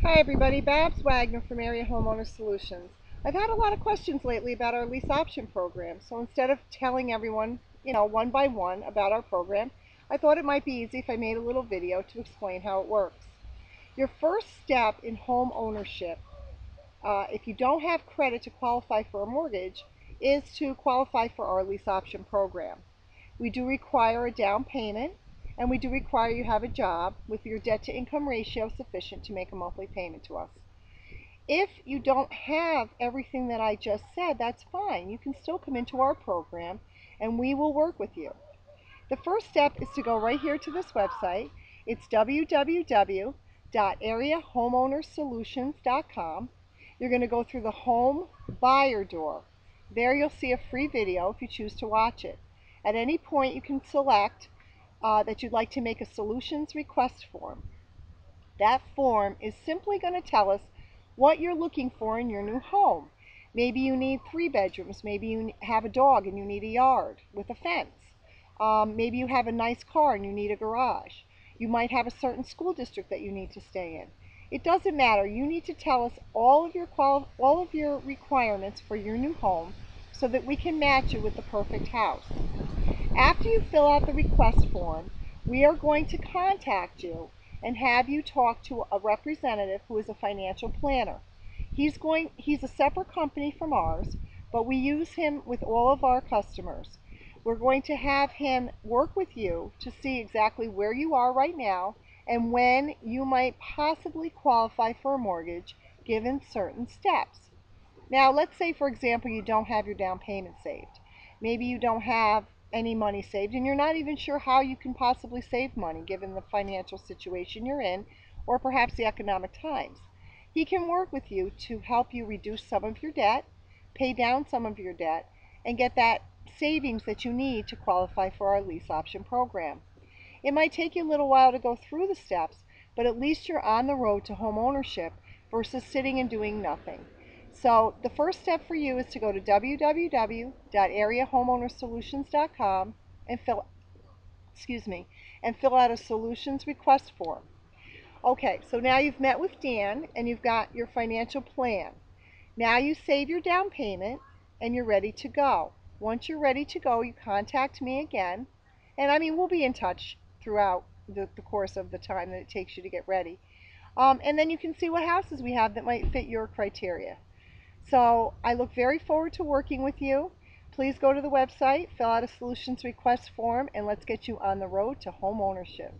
Hi everybody, Babs Wagner from Area Homeowner Solutions. I've had a lot of questions lately about our lease option program, so instead of telling everyone, one by one about our program, I thought it might be easy if I made a little video to explain how it works. Your first step in home ownership, if you don't have credit to qualify for a mortgage, is to qualify for our lease option program. We do require a down payment, and we do require you have a job with your debt to income ratio sufficient to make a monthly payment to us. If you don't have everything that I just said, that's fine. You can still come into our program and we will work with you. The first step is to go right here to this website. It's www.areahomeownersolutions.com. You're going to go through the home buyer door. There you'll see a free video if you choose to watch it. At any point you can select that you'd like to make a solutions request form. That form is simply going to tell us what you're looking for in your new home. Maybe you need 3 bedrooms, maybe you have a dog and you need a yard with a fence. Maybe you have a nice car and you need a garage. You might have a certain school district that you need to stay in. It doesn't matter. You need to tell us all of your requirements for your new home so that we can match you with the perfect house. After you fill out the request form, we are going to contact you and have you talk to a representative who is a financial planner. He's a separate company from ours, but we use him with all of our customers. We're going to have him work with you to see exactly where you are right now and when you might possibly qualify for a mortgage given certain steps. Now, let's say, for example, you don't have your down payment saved. Maybe you don't have any money saved and you're not even sure how you can possibly save money given the financial situation you're in or perhaps the economic times. He can work with you to help you reduce some of your debt, pay down some of your debt, and get that savings that you need to qualify for our lease option program. It might take you a little while to go through the steps, but at least you're on the road to home ownership versus sitting and doing nothing. So the first step for you is to go to www.areahomeownersolutions.com and fill out a solutions request form. Okay, so now you've met with Dan and you've got your financial plan. Now you save your down payment and you're ready to go. Once you're ready to go, you contact me again, and we'll be in touch throughout the course of the time that it takes you to get ready. And then you can see what houses we have that might fit your criteria. So I look very forward to working with you. Please go to the website, fill out a solutions request form, and let's get you on the road to home ownership.